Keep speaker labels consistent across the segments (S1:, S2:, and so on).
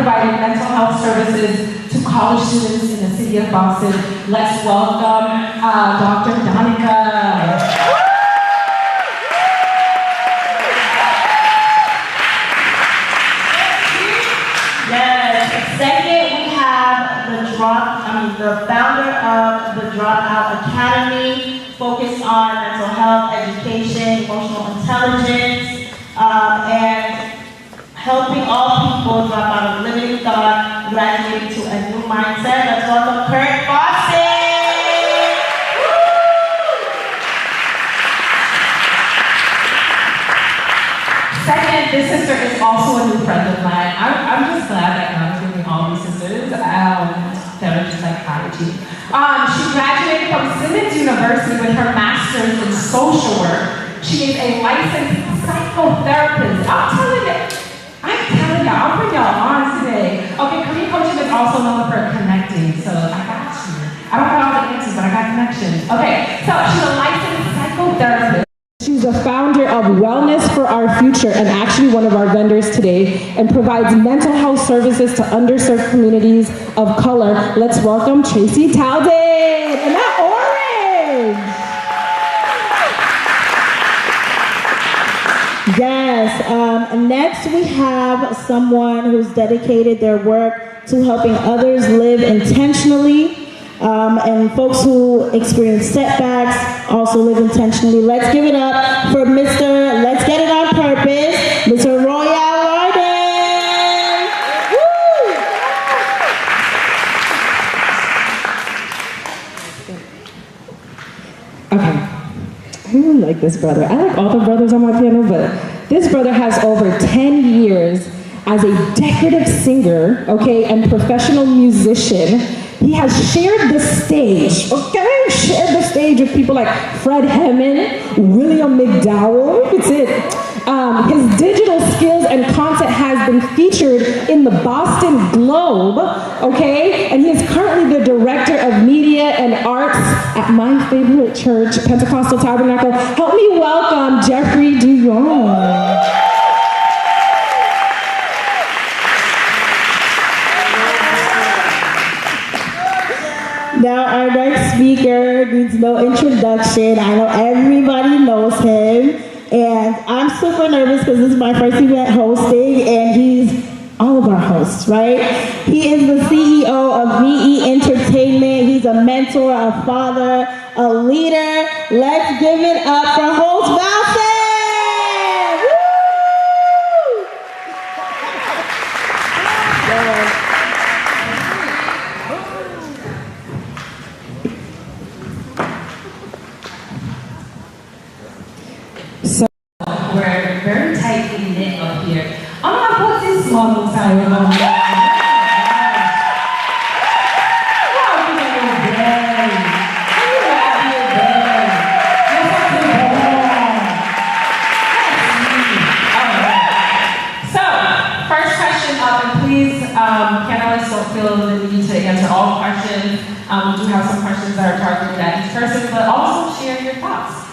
S1: providing mental health services to college students in the city of Boston. Let's welcome Dr. Donica.
S2: Second, we have the founder of the Dropout Academy, focused on mental health, education, emotional intelligence, and helping all people drop out of limiting thought, graduating to a new mindset. Let's welcome Kurt Boston.
S1: Second, this sister is also a new friend of mine. I'm just glad that God's giving me all these sisters. They're just like Haitian. She graduated from Simmons University with her master's in social work. She is a licensed psychotherapist. I'm telling y'all, I'll bring y'all on today. Okay, career coaching is also known for connecting, so I got you. I don't got all the answers, but I got connections. Okay, so she's a licensed psychotherapist. She's the founder of Wellness for Our Future and actually one of our vendors today, and provides mental health services to underserved communities of color. Let's welcome Tracy Talden. And that orange!
S2: Yes, next we have someone who's dedicated their work to helping others live intentionally. And folks who experience setbacks also live intentionally. Let's give it up for Mr. Let's Get It On Purpose, Mr. Royal Warden. Woo!
S1: Okay, I really like this brother. I like all the brothers on my piano, but this brother has over 10 years as a decorative singer, okay, and professional musician. He has shared the stage, okay? Shared the stage with people like Fred Hammond, William McDowell, that's it. His digital skills and content has been featured in the Boston Globe, okay? And he is currently the director of media and arts at my favorite church, Pentecostal Tabernacle. Help me welcome Jeffrey Duyon.
S2: Now our next speaker needs no introduction. I know everybody knows him, and I'm super nervous because this is my first event hosting, and he's all of our hosts, right? He is the CEO of VE Entertainment. He's a mentor, a father, a leader. Let's give it up for host Valsen!
S1: We're very tightly knit up here. I'm gonna put this small time on. Panelists don't feel the need to answer all questions. We do have some questions that are targeted at each person, but also share your thoughts.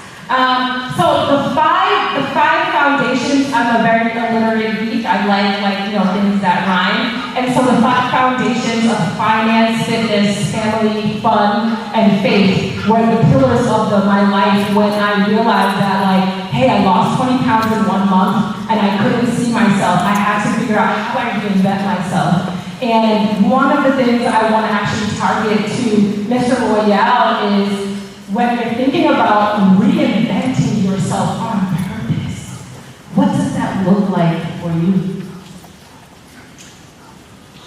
S1: So the five foundations, I'm a very illiterate geek. I like things that rhyme. And so the five foundations of finance, fitness, family, fun, and faith were the pillars of my life when I realized that hey, I lost 20 pounds in 1 month and I couldn't see myself. I had to figure out how I reinvent myself. And one of the things I want to actually target to Mr. Royale is when you're thinking about reinventing yourself on purpose, what does that look like for you?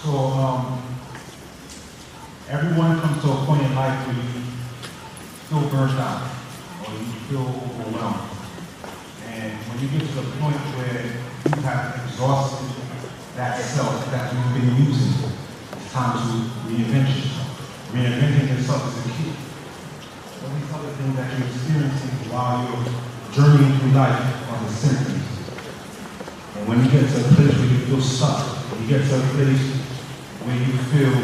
S3: So, everyone comes to a point in life where you feel burnt out or you feel overwhelmed. And when you get to the point where you have exhausted that self that you've been using, it's time to reinvent yourself. Reinventing yourself is the key. All these other things that you're experiencing while you're journeying through life are the symptoms. And when you get to a place where you feel stuck, when you get to a place where you feel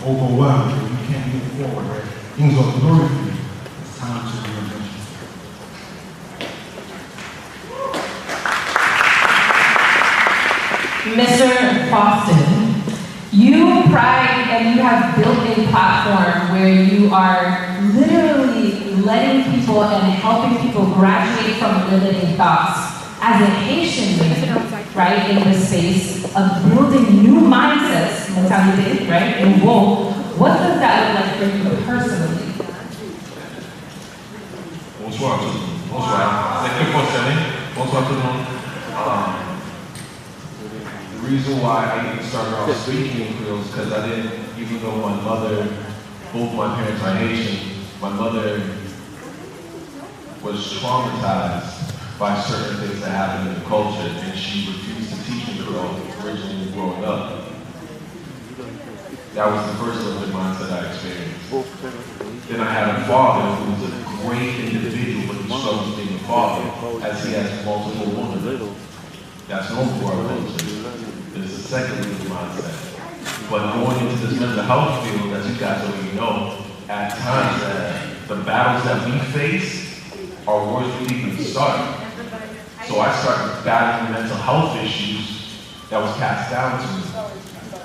S3: overwhelmed, where you can't move forward, right? Things are blurry for you, it's time to reinvent yourself.
S1: Mr. Boston, You pride and you have built a platform where you are literally letting people and helping people graduate from limiting thoughts. As a Haitian woman, right, in the space of building new mindsets, mentality, right, nouveau, what does that look like for you personally?
S4: Bonsoir à tous. Bonsoir. C'est que concerné. Bonsoir tout le monde. The reason why I even started off speaking in Creole is because I didn't, even though my mother, both my parents are Haitian, my mother was traumatized by certain things that happened in the culture, and she refused to teach me Creole originally growing up. That was the first limited mindset I experienced. Then I had a father who was a great individual, but he struggles being a father, as he has multiple women. That's normal for our culture. There's a second limited mindset. But going into this mental health field, as you guys already know, at times the battles that we face are worse than even start. So I started battling mental health issues that was passed down to me.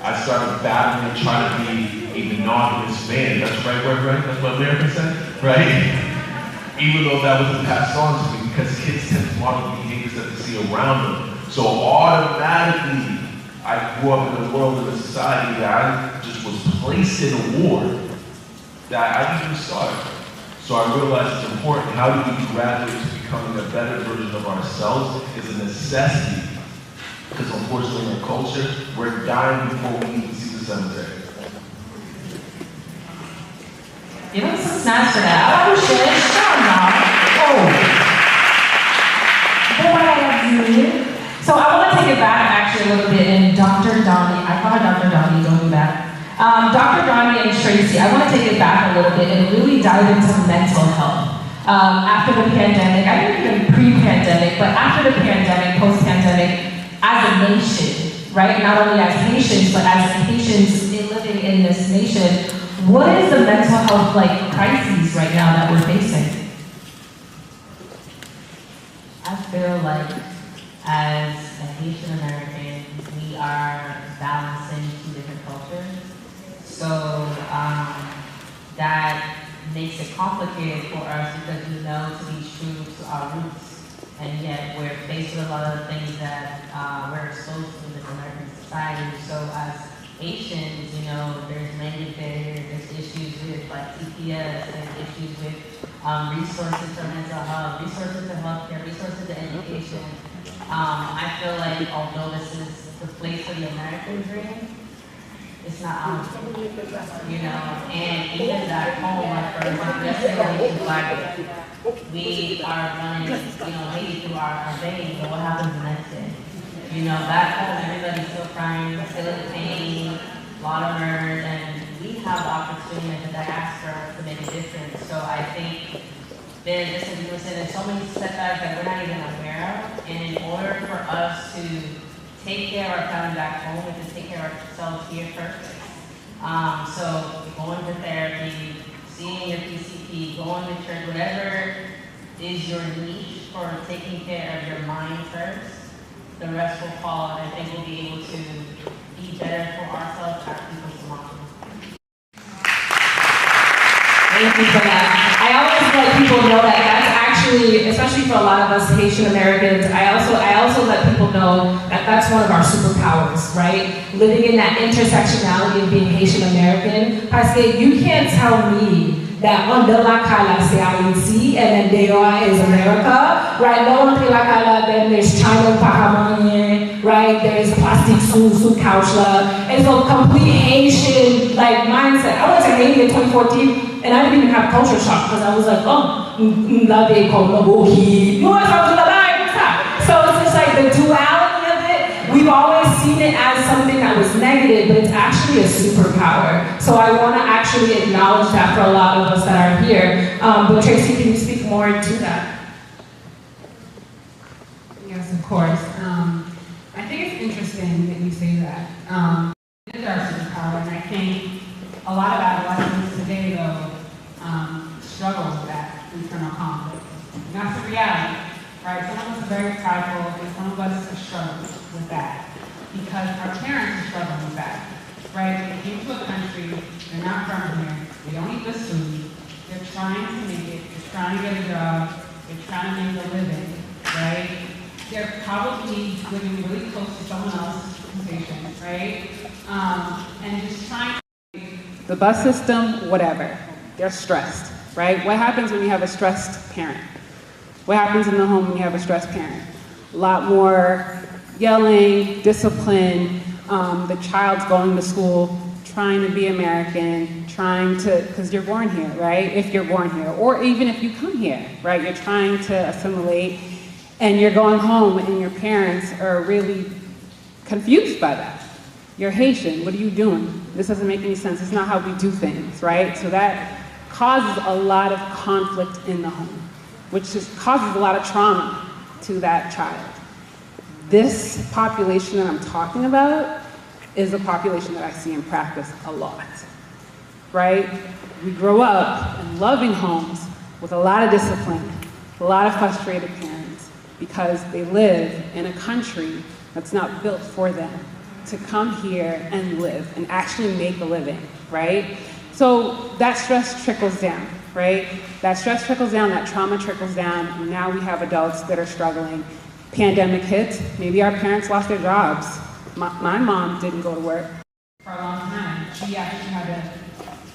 S4: I started battling and trying to be a monogamous man. That's right? That's what America said, right? Even though that wasn't passed on to me, because kids tend to model behaviors that they see around them. So automatically, I grew up in a world, in a society that I just was placed in a ward that I didn't even start. So I realized it's important. How do we graduate to becoming a better version of ourselves is a necessity. Because unfortunately in our culture, we're dying before we even see the cemetery.
S1: Give us some snaps for that. Oh shit, strong now. Oh. Boy, so I want to take it back actually a little bit, and Dr. Donnie, I call her Dr. Donnie, don't do that. Dr. Donnie and Tracy, I want to take it back a little bit and really dive into mental health. After the pandemic, I think even pre-pandemic, but after the pandemic, post-pandemic, as a nation, right? Not only as Haitians, but as Haitians living in this nation, what is the mental health crises right now that we're facing?
S5: I feel like as a Haitian American, we are balancing two different cultures. So that makes it complicated for us because we know to be true to our roots, and yet we're faced with a lot of things that we're exposed to in American society. So as Haitians, there's language barriers, there's issues with TPS, there's issues with resources for mental health, resources to healthcare, resources to education. I feel like although this is the place for the American dream, it's not ours, and even back home, for example, Black, we are running, Haiti through our veins, but what happens the next day? Back home, everybody's still crying, still in pain, a lot of murders, and we have the opportunity as a diaspora to make a difference. So I think there's, just as you were saying, there's so many setbacks that we're not even aware of, and in order for us to take care of our family back home, we have to take care of ourselves here first. So going to therapy, seeing your PCP, going to church, whatever is your niche for taking care of your mind first, the rest will follow, and I think we'll be able to be better for ourselves, our people tomorrow.
S1: Thank you for that. I always let people know that that's actually, especially for a lot of us Haitian Americans, I also let people know that that's one of our superpowers, right? Living in that intersectionality of being Haitian American. Parce que you can't tell me that under la Kala c'est Haiti and then dehors is America, right? No under la Kala, then there's China Pahamanian, right? There's plastic sous couch la. It's a complete Haitian mindset. I went to Haiti in 2014 and I didn't even have culture shock because I was like, oh, la they call you want to talk to the Bible? So it's just the duality of it. We've always seen it as something that was negative, but it's actually a superpower. So I want to actually acknowledge that for a lot of us that are here. But Tracy, can you speak more to that?
S6: Yes, of course. I think it's interesting that you say that. It is our superpower, and I think a lot of adolescents today, though, struggle with that internal conflict. And that's the reality, right? Some of us are very prideful, and some of us struggle with that because our parents are struggling with that, right? from here, they don't eat this food, they're trying to make it, they're trying to get a job, they're trying to make a living, right? They're probably living really close to someone else's station, right? And just trying to, the bus system, whatever, they're stressed, right? What happens when you have a stressed parent? What happens in the home when you have a stressed parent? A lot more yelling, discipline, the child's going to school, trying to be American, trying to, because you're born here, right? If you're born here, or even if you come here, right? You're trying to assimilate, and you're going home and your parents are really confused by that. You're Haitian, what are you doing? This doesn't make any sense, it's not how we do things, right? So that causes a lot of conflict in the home, which just causes a lot of trauma to that child. This population that I'm talking about is a population that I see in practice a lot, right? We grow up in loving homes with a lot of discipline, a lot of frustrated parents, because they live in a country that's not built for them to come here and live and actually make a living, right? So that stress trickles down, right? That stress trickles down, that trauma trickles down, and now we have adults that are struggling. Pandemic hits, maybe our parents lost their jobs. My mom didn't go to work for a long time. She actually had to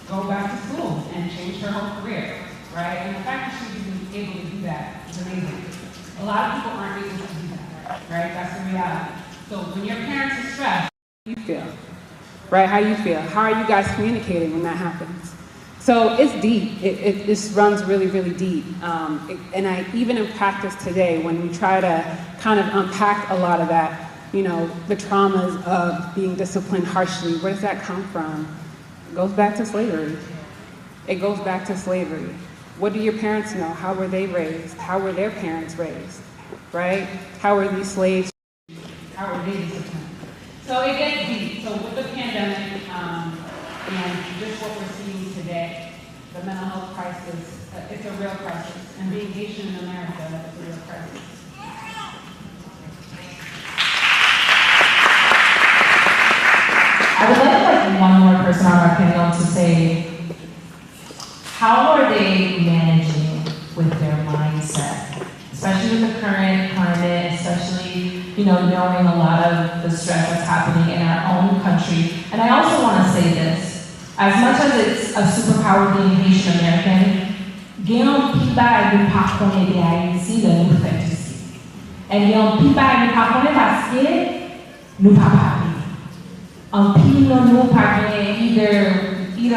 S6: go back to school and change her whole career, right? And the fact that she was able to do that is amazing. A lot of people aren't able to do that, right? That's the reality. So when your parents are stressed, how do you feel? Right, how you feel? How are you guys communicating when that happens? So it's deep, it just runs really, really deep. And I, even in practice today, when we try to kind of unpack a lot of that, you know, the traumas of being disciplined harshly, where does that come from? It goes back to slavery. It goes back to slavery. What do your parents know? How were they raised? How were their parents raised, right? How were these slaves? How were they disciplined? So it gets deep. So with the pandemic, and just what we're seeing today, the mental health crisis, it's a real crisis. And being Haitian in America, it's a real crisis.
S1: I would like one more person on our panel to say, how are they managing with their mindset, especially with the current climate, especially, you know, knowing a lot of the stress that's happening in our own country. And I also want to say this, as much as it's a superpower being Haitian American, gen piba ne pa konnen de Haïti le nou fèt ici. Et gen piba ne pa konnen parce que nou pa parle. En pile nou pa gen either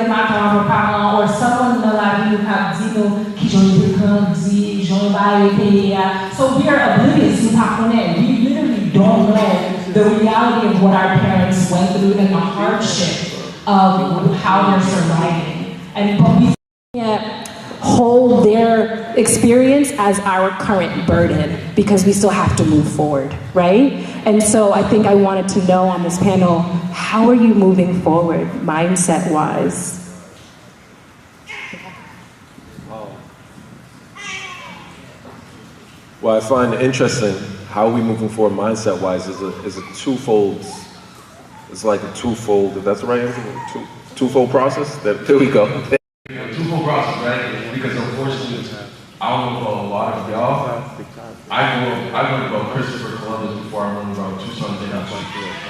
S1: maman or parent or someone dans la vie nous a dit nous qui j'en ai grandi, j'en ai. So we are oblivious nous pa konnen. We literally don't know the reality of what our parents went through and the hardship of how they're surviving. But we
S7: can't hold their experience as our current burden because we still have to move forward, right? And so I think I wanted to know on this panel, how are you moving forward mindset-wise?
S4: Well, I find it interesting how we moving forward mindset-wise is a twofold. It's like a twofold. If that's the right answer, twofold process. There we go. Twofold process, right? Because unfortunately, I don't know about a lot of y'all. I learned about Christopher Columbus before I learned about Tucson, Tennessee.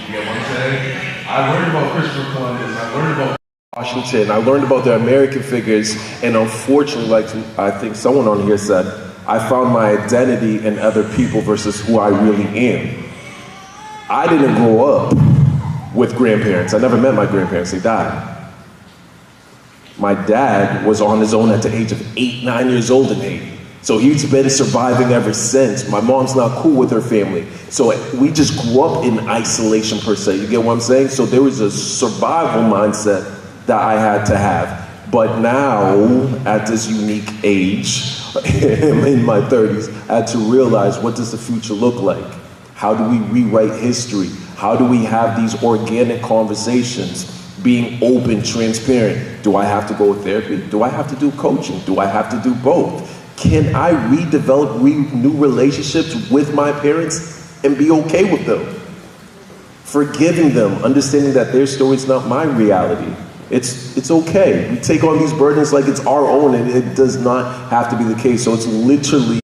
S4: You get what I'm saying? I learned about Christopher Columbus. I learned about Washington. I learned about the American figures, and unfortunately, like I think someone on here said, I found my identity in other people versus who I really am. I didn't grow up with grandparents. I never met my grandparents, they died. My dad was on his own at the age of 8, 9 years old in Haiti. So he's been surviving ever since. My mom's not cool with her family. So we just grew up in isolation per se, you get what I'm saying? So there was a survival mindset that I had to have. But now, at this unique age, in my 30s, I had to realize, what does the future look like? How do we rewrite history? How do we have these organic conversations, being open, transparent? Do I have to go with therapy? Do I have to do coaching? Do I have to do both? Can I redevelop new relationships with my parents and be okay with them? Forgiving them, understanding that their story is not my reality,
S8: It's okay. We take on these burdens like it's our own, and it does not have to be the case. So it's literally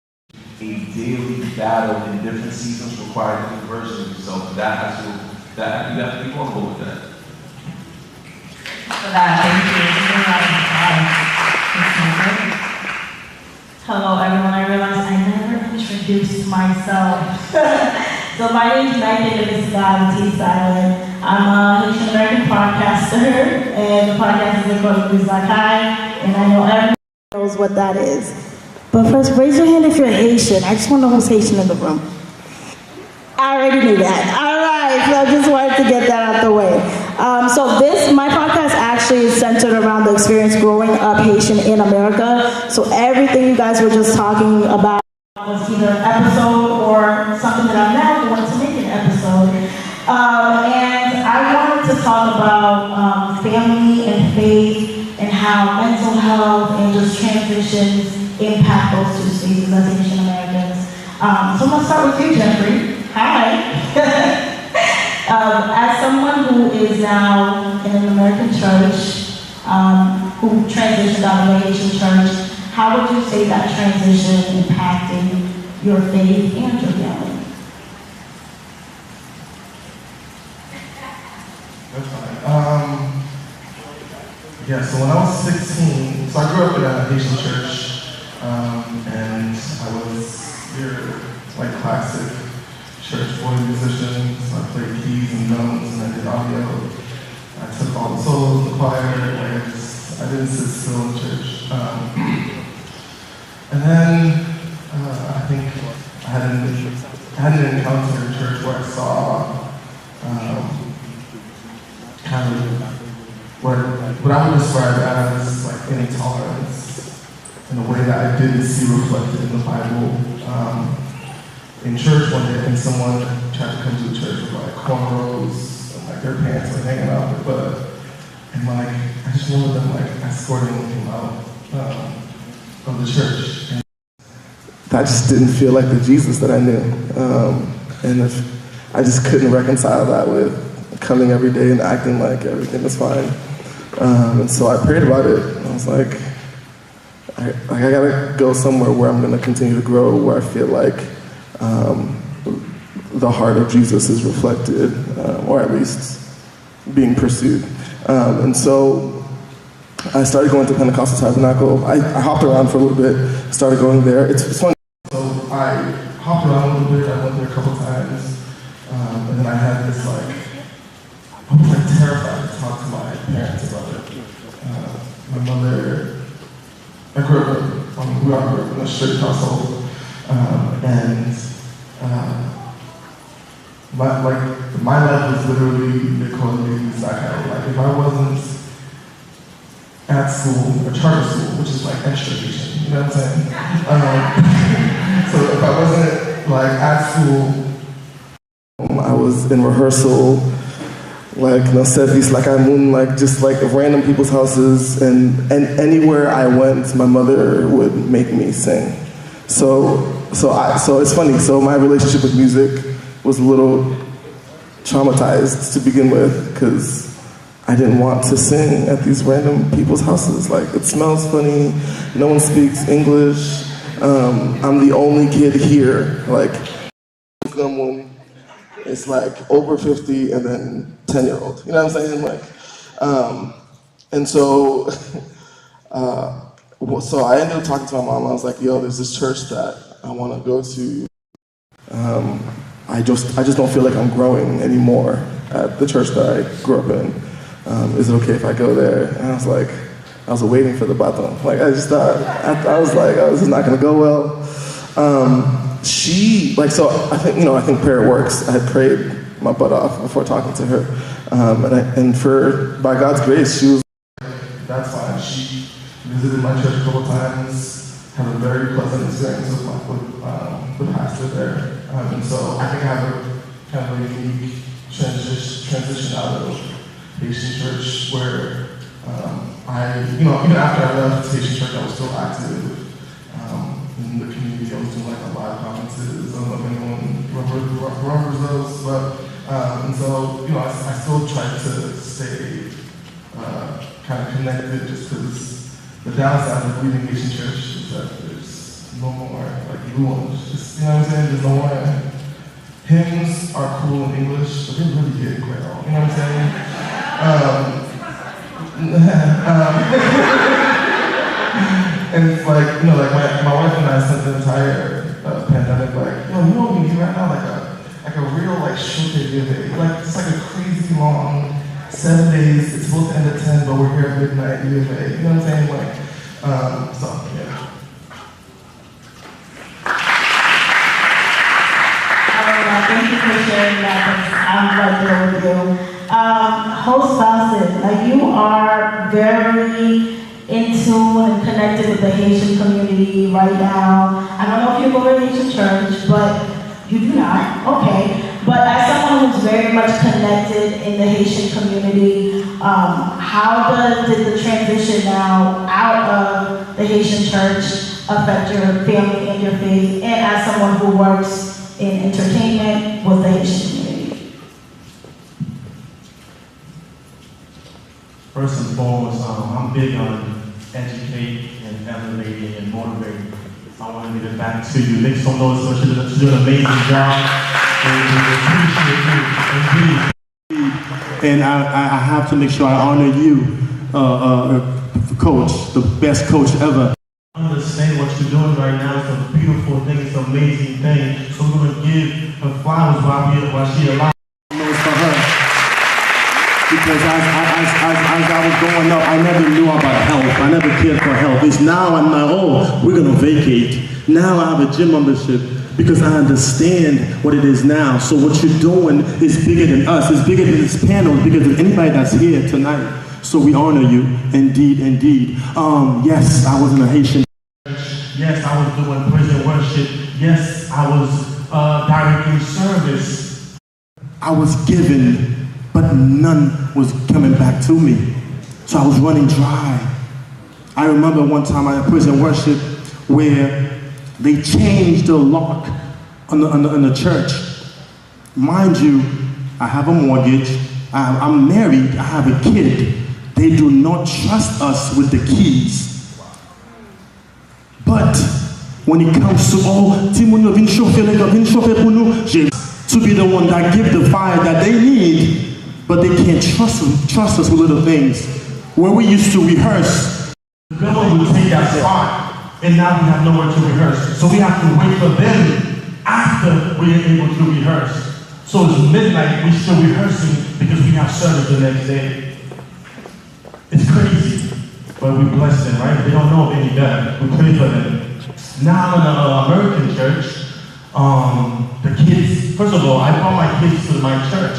S8: a daily battle in different seasons requiring different versions of yourself. You have to be vulnerable with that.
S1: For that, thank you. Hello everyone, I realized I never introduced myself. So my name is Megan, and this is God in T-Silent. I'm a Haitian American podcaster, and the podcast is called Deblozayfm, and I know everyone knows what that is. But first, raise your hand if you're Haitian. I just want to know who's Haitian in the room. I already knew that. All right, so I just wanted to get that out the way. My podcast actually is centered around the experience growing up Haitian in America. So everything you guys were just talking about was either an episode or something that I'm now going to make an episode. And I wanted to talk about family and faith and how mental health and just transitions impact those two spaces as Haitian Americans. So I'm going to start with you, Jeffrey. Hi. As someone who is now in an American church, who transitioned out of a Haitian church, how would you say that transition impacted your faith and your family?
S9: That's fine. Yeah, so when I was 16, so I grew up in a Haitian church, and I was your classic church boy musician. So I played keys and drums, and I did audio. I took all the solos, the choir, I didn't sit still in church. And then I think I had an encounter in church where I saw kind of what I would describe as intolerance in a way that I didn't see reflected in the Bible. In church one day, I think someone tried to come to the church with cornrows and their pants hanging out their butt. And I just remember them escorting him out of the church. And that just didn't feel like the Jesus that I knew. And I just couldn't reconcile that with coming every day and acting like everything was fine. And so I prayed about it. I was like, I gotta go somewhere where I'm gonna continue to grow, where I feel like the heart of Jesus is reflected, or at least being pursued. And so I started going to Pentecostal Tabernacle. I hopped around for a little bit, started going there. It's funny. So I hopped around a little bit, I went there a couple times, and then I had this I was terrified to talk to my parents about it. My mother, I grew up in a strict household, and my life was literally the quality psychotic. If I wasn't at school, or charter school, which is extra Haitian, you know what I'm saying? So if I wasn't at school, I was in rehearsal, service, just random people's houses, and anywhere I went, my mother would make me sing. So it's funny. So my relationship with music was a little traumatized to begin with, because I didn't want to sing at these random people's houses. It smells funny. No one speaks English. I'm the only kid here. It's over 50 and then 10-year-old. You know what I'm saying? And so, so I ended up talking to my mom. I was like, yo, there's this church that I want to go to. I just don't feel like I'm growing anymore at the church that I grew up in. Is it okay if I go there? And I was waiting for the baton. I just thought, I was this is not going to go well. So I think prayer works. I had prayed my butt off before talking to her. By God's grace, she was that's fine. She visited my church a couple times, had a very pleasant experience with the pastor there. And so I think I have a kind of a unique transition out of Haitian church where even after I left Haitian church, I was still active in the community. I was doing a lot of conferences. I don't know if anyone remembers those, but and so I still tried to stay connected just because the downside of leaving Haitian church is that there's no more like nuance. Just, you know what I'm saying? There's no more. Hymns are cool in English, but they really get quite wrong. You know what I'm saying? And it's like, you know, like my wife and I spent the entire pandemic like, you know what we need right now? Like a real like short day. Like it's like a crazy long 7 days. It's supposed to end at 10, but we're here at midnight, UVA. You know what I'm saying? Like, so yeah.
S2: Thank you for sharing that. I'm right there with you. Host spouses, like you are very in tune and connected with the Haitian community right now. I don't know if you go to Haitian church, but you do not. Okay. But as someone who's very much connected in the Haitian community, how did the transition now out of the Haitian church affect your family and your faith, and as someone who works in entertainment with the Haitian community?
S3: First and foremost, I'm big on educating and elevating and motivating. I want to give it back to you. Make some noise for you. She's doing an amazing job. And I have to make sure I honor you, coach, the best coach ever. Understand what you're doing right now. It's a beautiful thing. It's an amazing thing. So we're going to give her flowers while she alive. It's for her. Because as I was growing up, I never knew about health. I never cared for health. It's now I'm like, oh, we're going to vacate. Now I have a gym membership because I understand what it is now. So what you're doing is bigger than us. It's bigger than this panel. It's bigger than anybody that's here tonight. So we honor you, indeed, indeed. Yes, I was in a Haitian church. Yes, I was doing praise and worship. Yes, I was directing service. I was given, but none was coming back to me. So I was running dry. I remember one time I had praise and worship where they changed the lock on the church. Mind you, I have a mortgage, I'm married, I have a kid. They do not trust us with the keys. But when it comes to, to be the one that give the fire that they need, but they can't trust us with little things. Where we used to rehearse, the building would take that spot. And now we have nowhere to rehearse. So we have to wait for them after we are able to rehearse. So it's midnight, we're still rehearsing because we have service the next day. It's crazy, but we bless them, right? They don't know any better. We pray for them. Now in an American church, the kids, first of all, I brought my kids to my church.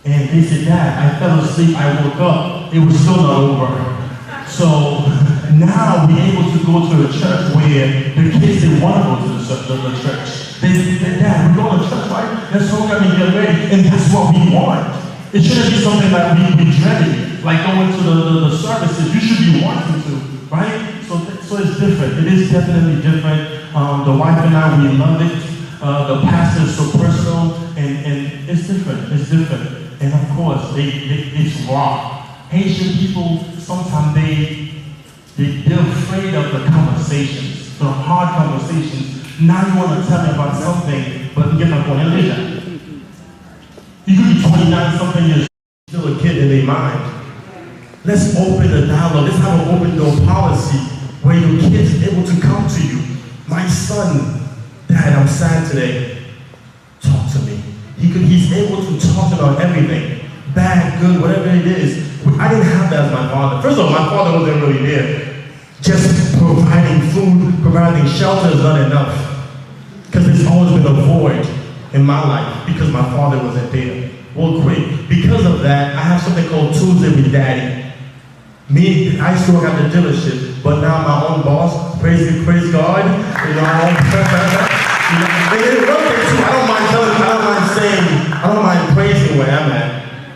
S3: And they said, Dad, I fell asleep, I woke up, it was still not over. So now we're able to go to a church where the kids, they want to go to the church. They said, Dad, we're going to church, right? Let's go and get ready. And that's what we want. It shouldn't be something that we dreading, like going to the services. You should be wanting to, right? So it's different. It is definitely different. The wife and I, we love it. The pastor is so personal, and it's different. It's different. And of course, it's raw. Haitian people, sometimes they're afraid of the conversations, the hard conversations. Now you want to tell me about something, but you get my point. You could be 29 something years, still a kid in their mind. Let's open the dialogue. Let's have an open door policy where your kids are able to come to you. My son, Dad, I'm sad today. Talk to me. He's able to talk about everything. Bad, good, whatever it is. I didn't have that as my father. First of all, my father wasn't really there. Just providing food, providing shelter is not enough. Because there's always been a void in my life because my father wasn't there. Well, quick, because of that, I have something called Tuesday with Daddy. I still got the dealership, but now I'm my own boss. Praise God. You know, they didn't work there too. I don't mind praising where I'm at.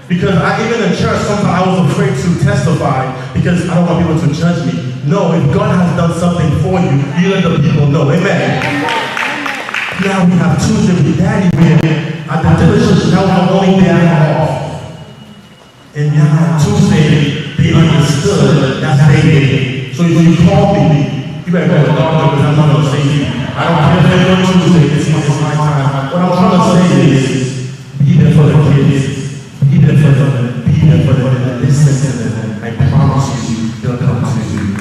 S3: Because even in church, sometimes I was afraid to testify because I don't want people to judge me. No, if God has done something for you, you let the people know. Amen. Now we have Tuesday with Daddy where at the dealership, that was the only day I had off. And now Tuesday, they understood
S9: So you call me, you better go along because I'm not going to say you. I don't care if they're on Tuesday, it's my time. What I'm trying to say is, be there for the kids, be there for them, be there for them, listen to them. I promise you, they'll come to you.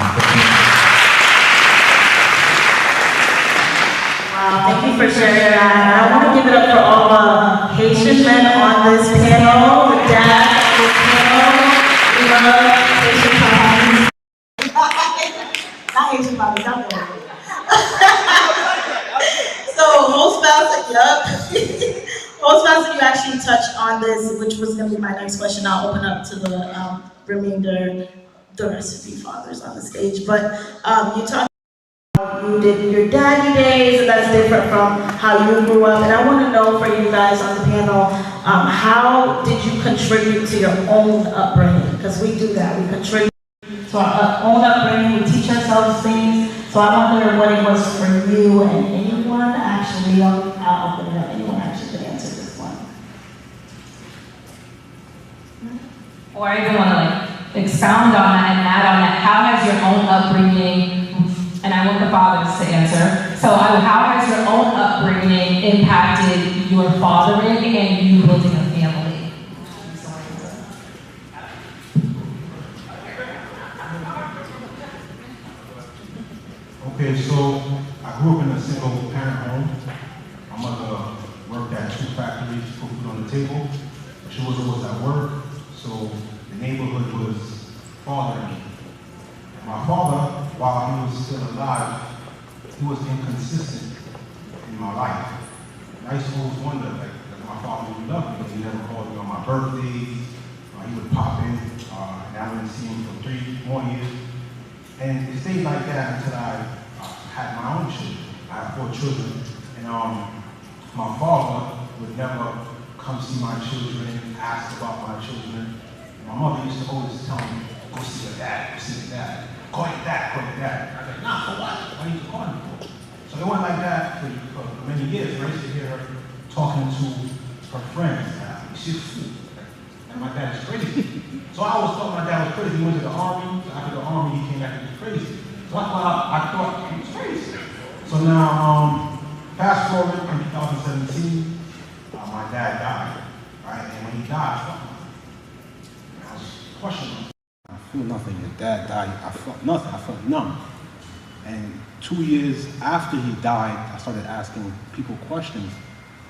S2: Thank you for sharing that. I want to give it up for all the Haitian men on this panel, the dad of this panel. We love Haitian families. Not Haitian families, I'm going. So, host spouse, host spouse, you actually touched on this, which was going to be my next question. I'll open up to the remainder, the rest of you fathers on the stage. But you talked. You did your daddy days, and that's different from how you grew up. And I want to know for you guys on the panel, how did you contribute to your own upbringing? Because we do that, we contribute to our own upbringing, we teach ourselves things. So I wonder what it was for you and anyone actually, I'll open it up, anyone actually could answer this one.
S1: Or I even want to expound on that and add on that. How has your own upbringing, and I want the fathers to answer. So how has your own upbringing impacted your fathering and you building a family?
S3: Okay, so I grew up in a single parent home. My mother worked at 2 factories to put food on the table. She was always at work, so the neighborhood was bothering me. My father, while he was still alive, he was inconsistent in my life. And I used to always wonder, like my father would love me, he never called me on my birthdays. He would pop in, and I wouldn't see him for 3 more years. And it stayed like that until I had my own children. I have 4 children, and my father would never come see my children, ask about my children. My mother used to always tell me, go see your dad, go see your dad. Call your dad, call your dad. I was like, nah, for what? Why are you calling me for? So it went like that for many years. And I used to hear her talking to her friends. She's a fool. And my dad is crazy. So I always thought my dad was crazy. He went to the army. So after the army, he came back and was crazy. So that's why I thought he was crazy. So now, fast forward in 2017, my dad died. Right? And when he died, I was questioning.
S10: I feel nothing. Your dad died. I felt nothing. I felt numb. And 2 years after he died, I started asking people questions.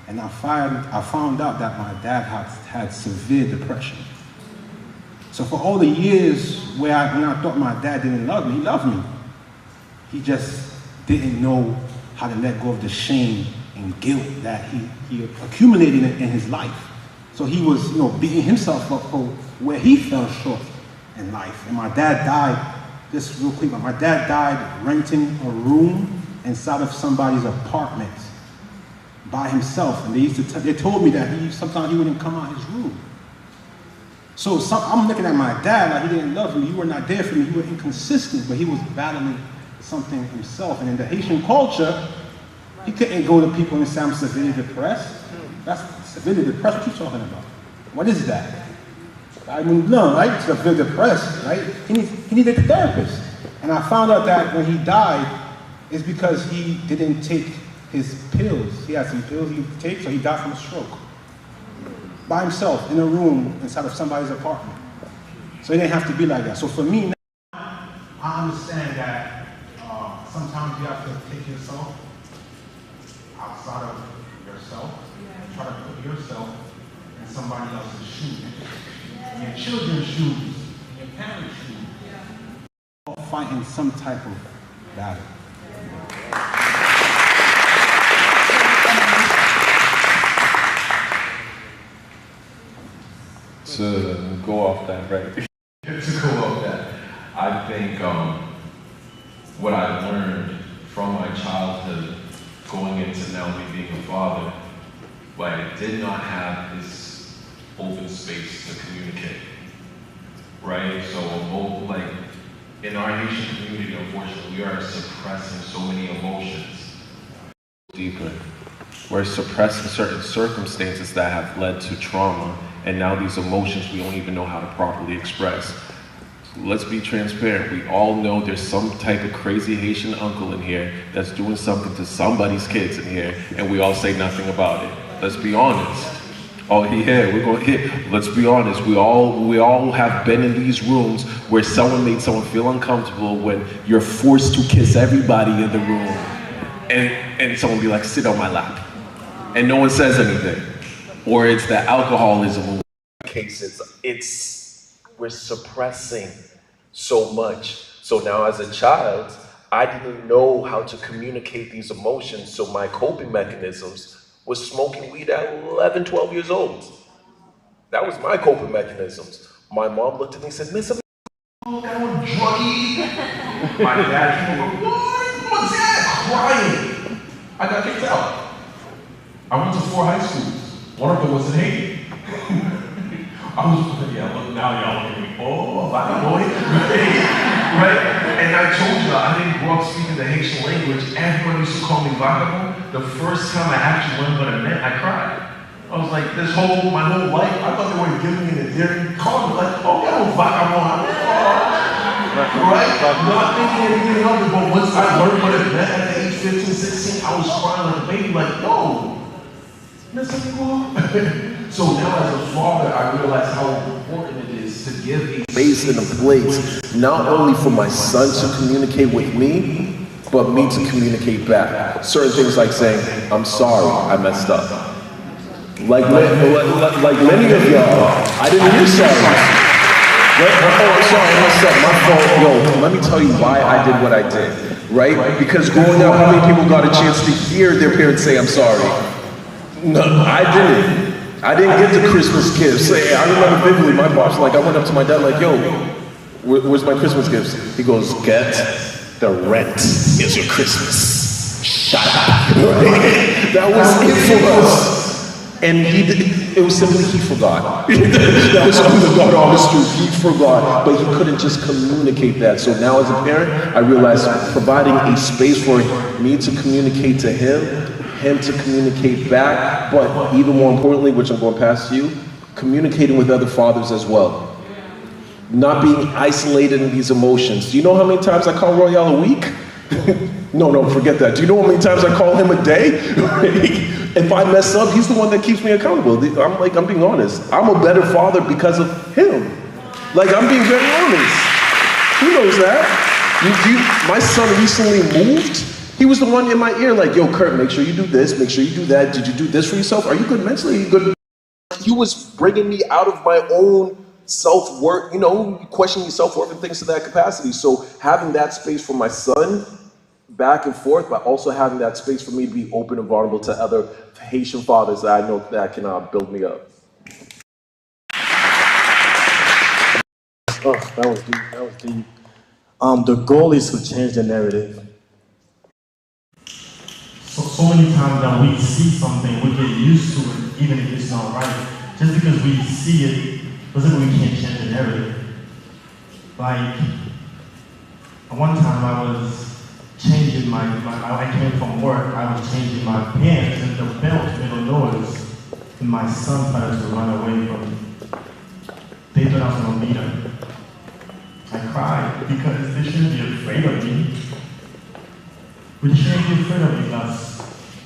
S10: And I found out that my dad had severe depression. So for all the years when I thought my dad didn't love me, he loved me. He just didn't know how to let go of the shame and guilt that he accumulated in his life. So he was, beating himself up for where he fell short in life. And my dad died, just real quick, my dad died renting a room inside of somebody's apartment by himself. And they told me that sometimes he wouldn't come out his room. So I'm looking at my dad like he didn't love me. You were not there for me. You were inconsistent, but he was battling something himself. And in the Haitian culture, he couldn't go to people and say, I'm severely depressed. That's severely depressed. What are you talking about? What is that? I mean, no, right? Severely depressed, right? He needed a therapist. And I found out that when he died, it's because he didn't take his pills. He had some pills he would take, so he died from a stroke. By himself, in a room, inside of somebody's apartment. So it didn't have to be like that. So for me now,
S3: I understand that sometimes you have to take yourself outside of yourself and try to put yourself in somebody else's shoes. In your children's shoes, in your parents' shoes.
S10: Fighting some type of battle.
S4: To go off that, right? To go off that, I think what I learned from my childhood going into now me being a father, but I did not have this open space to communicate, right? So like in our Haitian community, unfortunately, we are suppressing so many emotions. Deeper. We're suppressing certain circumstances that have led to trauma, and now these emotions we don't even know how to properly express.
S8: let's be transparent. We all know there's some type of crazy Haitian uncle in here that's doing something to somebody's kids in here, and we all say nothing about it. Let's be honest. Oh yeah, we're going here. Let's be honest. We all have been in these rooms where someone made someone feel uncomfortable when you're forced to kiss everybody in the room, and someone be like, sit on my lap, and no one says anything. Or it's the alcoholism. Cases, we're suppressing so much. So now as a child, I didn't know how to communicate these emotions, so my coping mechanisms was smoking weed at 11, 12 years old. That was my coping mechanisms. My mom looked at me and said, Miss, oh, got one druggie. My dad came over, what? What's that? Crying. I got kicked out. I went to 4 high schools. One of them was in Haiti. Look, now y'all look at me, oh, black boy, right? And I told you, I didn't grow up speaking the Haitian language. Everyone used to call me vagabond. The first time I actually learned what it meant, I cried. I was like, my whole life, I thought they were giving me the dairy call me like, oh, yeah, I'm vagabond. Right? Not thinking anything of it, but once I learned what it meant at the age 15, 16, I was crying like a baby, like, no. So now as a father, I realize how important it is to give a space and a place, not only for my son to communicate with me, but me to communicate back. Certain things like saying, I'm sorry, I messed up. Like many of y'all, I didn't hear sorry. Oh, I'm sorry, I messed up, my fault. Yo, let me tell you why I did what I did, right? Because growing up, how many people got a chance to hear their parents say, I'm sorry? No, I didn't. I didn't get the Christmas gifts. I remember vividly, my boss, like, I went up to my dad, like, yo, where's my Christmas gifts? He goes, get the rent is your Christmas. Shut up. Right? That was it for us. And it was simply he forgot. That was on the God honest truth. He forgot, but he couldn't just communicate that. So now as a parent, I realized providing a space for me to communicate to him to communicate back, but even more importantly, which I'm going past you, communicating with other fathers as well. Not being isolated in these emotions. Do you know how many times I call Royale a week? No, forget that. Do you know how many times I call him a day? If I mess up, he's the one that keeps me accountable. I'm being honest. I'm a better father because of him. Like, I'm being very honest. He knows that. My son recently moved. He was the one in my ear like, yo, Kurt, make sure you do this, make sure you do that. Did you do this for yourself? Are you good mentally? Are you good? He was bringing me out of my own self-worth, questioning your self-worth and things to that capacity. So having that space for my son, back and forth, but also having that space for me to be open and vulnerable to other Haitian fathers that I know that can build me up.
S11: Oh, that was deep. The goal is to change the narrative.
S3: So many times that we see something, we get used to it, even if it's not right. Just because we see it, doesn't mean we can't change the narrative. Like, one time I was changing I came from work, I was changing my pants, and the belt made a noise, and my son started to run away from me. They thought I was going to beat him. I cried because they shouldn't be afraid of me. We shouldn't be afraid of me, guys.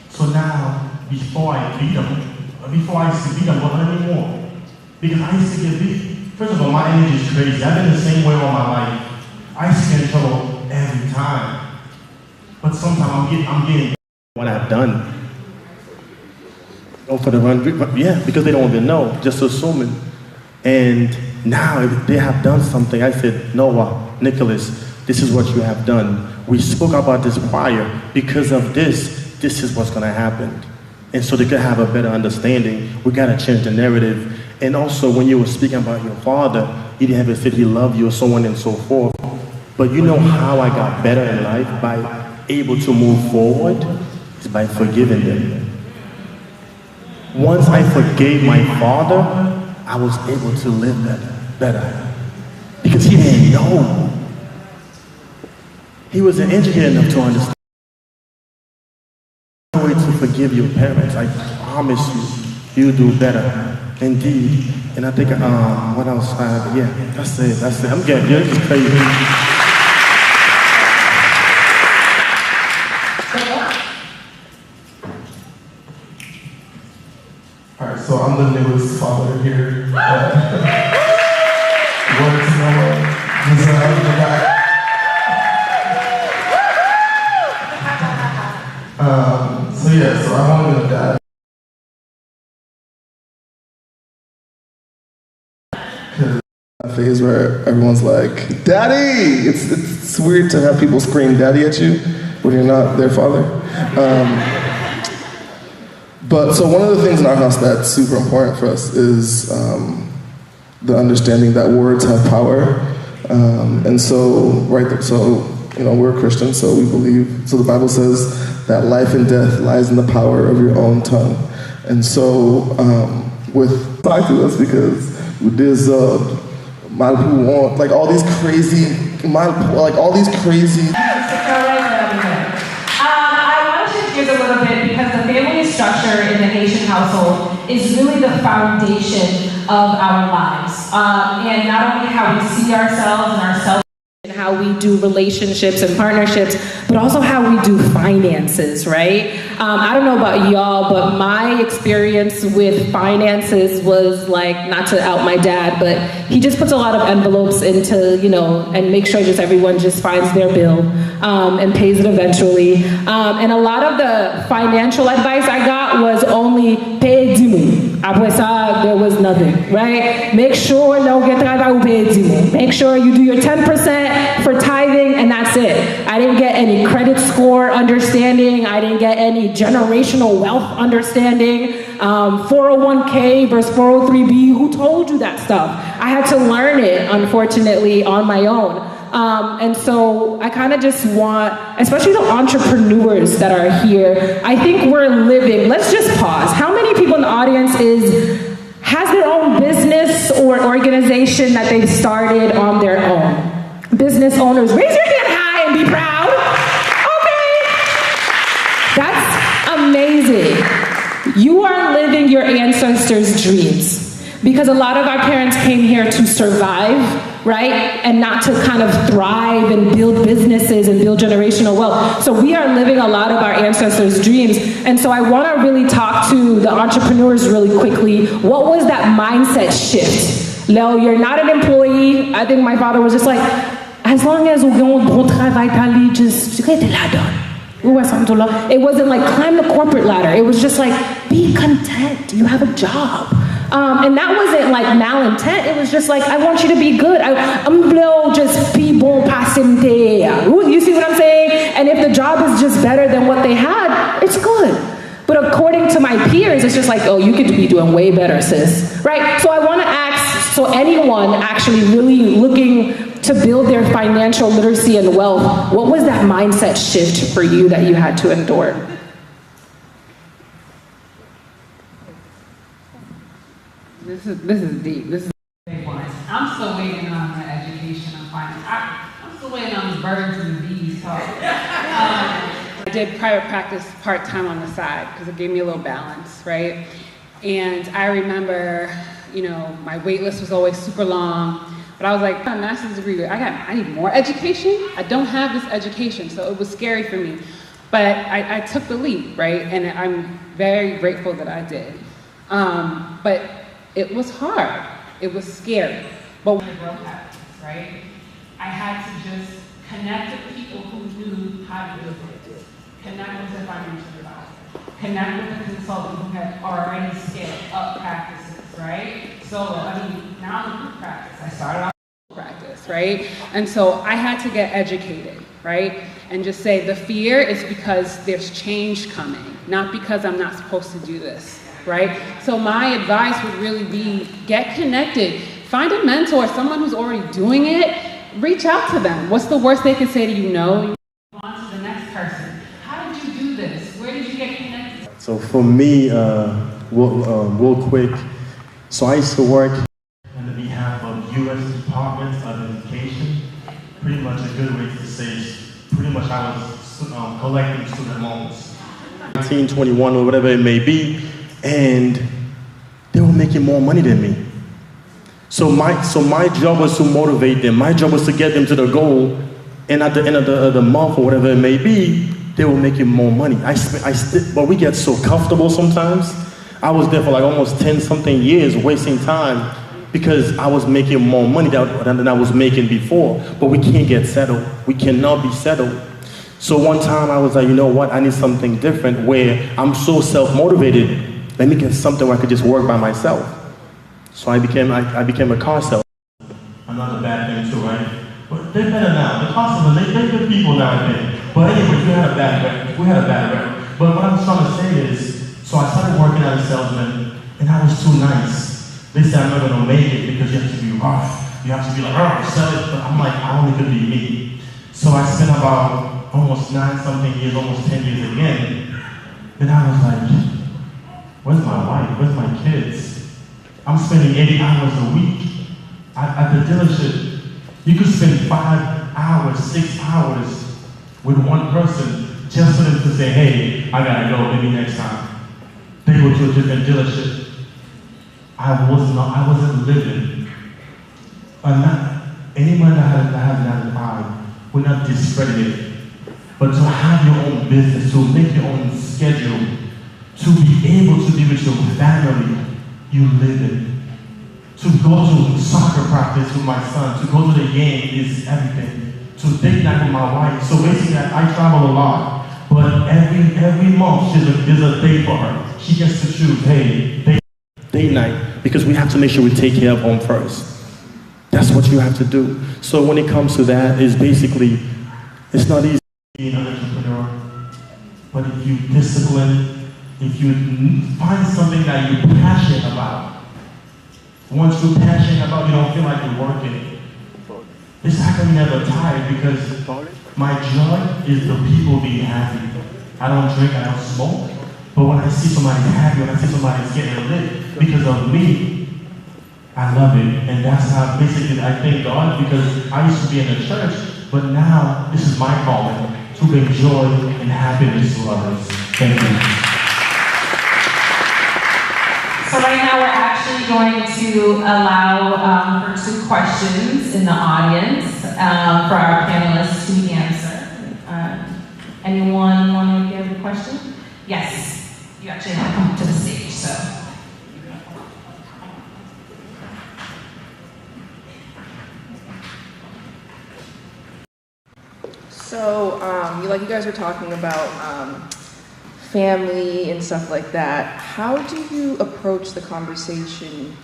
S3: So now, before I used to beat them, but not anymore. Because I used to get beat. First of all, my energy is crazy. I've been the same way all my life. I used to get in trouble every time. But sometimes I'm getting what I've done. Go for the run, because they don't even know, just assuming. And now, if they have done something, I said, Noah, Nicholas, this is what you have done. We spoke about this prior. Because of this is what's going to happen. And so they could have a better understanding. We got to change the narrative. And also, when you were speaking about your father, he didn't have said he loved you or so on and so forth. But you know how I got better in life? By able to move forward is by forgiving them. Once I forgave my father, I was able to live better. Because he didn't know. He wasn't educated enough to understand. Way to forgive your parents. I promise you, you'll do better.
S11: Indeed. And I think, what else? Yeah, that's it. I'm getting good. This is crazy.
S9: All right, so I'm the newest father here. Words no one deserve the guy. So yeah, so I'm only a dad. A phase where everyone's like, "Daddy!" It's weird to have people scream "Daddy" at you when you're not their father. But so one of the things in our house that's super important for us is the understanding that words have power, and so we're Christians, so we believe. So the Bible says that life and death lies in the power of your own tongue, and so with talk to us because there's lot of people want like all these crazy.
S1: I want to shift gears a little bit because the family structure in the Haitian household is really the foundation of our lives. And not only how we see ourselves and ourselves,
S7: and how we do relationships and partnerships, but also how we do finances, right? I don't know about y'all, but my experience with finances was like, not to out my dad, but he just puts a lot of envelopes into, and make sure just everyone just finds their bill and pays it eventually. And a lot of the financial advice I got was only pay dimu. Après ça, there was nothing, right? Make sure no get travail pay dimu. Make sure you do your 10% for tithing, and that's it. I didn't get any credit score understanding. I didn't get any generational wealth understanding. 401k versus 403b, who told you that stuff? I had to learn it, unfortunately, on my own. And so I kind of just want, especially the entrepreneurs that are here, I think we're living, let's just pause. How many people in the audience has their own business or organization that they've started on their own? Business owners, raise your hand high and be proud. Okay. That's amazing. You are living your ancestors' dreams. Because a lot of our parents came here to survive, right? And not to kind of thrive and build businesses and build generational wealth. So we are living a lot of our ancestors' dreams. And so I want to really talk to the entrepreneurs really quickly. What was that mindset shift? Leo, you're not an employee. I think my father was just like, as long as we don't travail, just get the ladder. It wasn't like climb the corporate ladder. It was just like, be content. You have a job. And that wasn't like malintent. It was just like, I want you to be good. Just be bon passimte. You see what I'm saying? And if the job is just better than what they had, it's good. But according to my peers, it's just like, oh, you could be doing way better, sis. Right? So I want to ask, so anyone actually really looking to build their financial literacy and wealth, what was that mindset shift for you that you had to endure?
S6: This is deep. This is big one. I'm still waiting on the education and finance. I'm still waiting on the birds and the bees talk. I did private practice part-time on the side because it gave me a little balance, right? And I remember, my wait list was always super long, but I was like, my master's degree, I need more education. I don't have this education, so it was scary for me. But I took the leap, right? And I'm very grateful that I did. But it was hard. It was scary. But when the growth happens, right? I had to just connect with people who knew how to do it. Connect with the financial advisor. Connect with the consultant who had already scaled up practices, right? So, now I'm in group practice. I started off with practice, right? And so I had to get educated, right? And just say the fear is because there's change coming, not because I'm not supposed to do this. Right? So my advice would really be get connected. Find a mentor, someone who's already doing it. Reach out to them. What's the worst they can say to you? No. On to the next person. How did you do this? Where did you get connected?
S11: So for me, real quick, so I used to work on behalf of U.S. Department of Education. Pretty much a good way to say, pretty much I was collecting student loans. 1921 or whatever it may be. And there were making more money than me. So my job was to motivate them. My job was to get them to the goal. And at the end of the month or whatever it may be, they were making more money. But we get so comfortable sometimes. I was there for like almost 10-something years wasting time because I was making more money than I was making before. But we can't get settled. We cannot be settled. So one time I was like, you know what? I need something different where I'm so self-motivated. Let me get something where I could just work by myself. So I became a car salesman. Another bad thing too, right? But they're better now. The car salesmen, they're good people nowadays. But anyway, we had a bad record. But what I'm trying to say is, so I started working as a salesman, and I was too nice. They said I'm not gonna make it because you have to be rough. You have to be like, oh, sell it. But I'm like, I only could be me. So I spent about almost 9-something years, almost 10 years again. And I was like, where's my wife? Where's my kids? I'm spending 80 hours a week at the dealership. You could spend 5 hours, 6 hours with one person just for them to say, hey, I gotta go, maybe next time. They go to a different dealership. I wasn't living. Anyone that has an 9-to-5, we're not discredited. But to have your own business, to make your own schedule, to be able to be with your family, you live it. To go to soccer practice with my son, to go to the game is everything. To date night with my wife. So basically, I travel a lot. But every month, there's a day for her. She gets to choose, hey, date night, because we have to make sure we take care of home first. That's what you have to do. So when it comes to that, it's basically, it's not easy being an entrepreneur. But if you discipline, if you find something that you're passionate about, once you're passionate about, you don't feel like you're working. It's like I'm never tired because my joy is the people being happy. I don't drink, I don't smoke. But when I see somebody happy, when I see somebody getting lit because of me, I love it. And that's how basically I thank God because I used to be in a church, but now this is my calling to bring joy and happiness to others. Thank you.
S1: So right now we're actually going to allow for 2 questions in the audience for our panelists to answer. Anyone want to give a question? Yes, you actually have to come to the stage, so.
S12: So, you guys were talking about family and stuff like that. How do you approach the conversation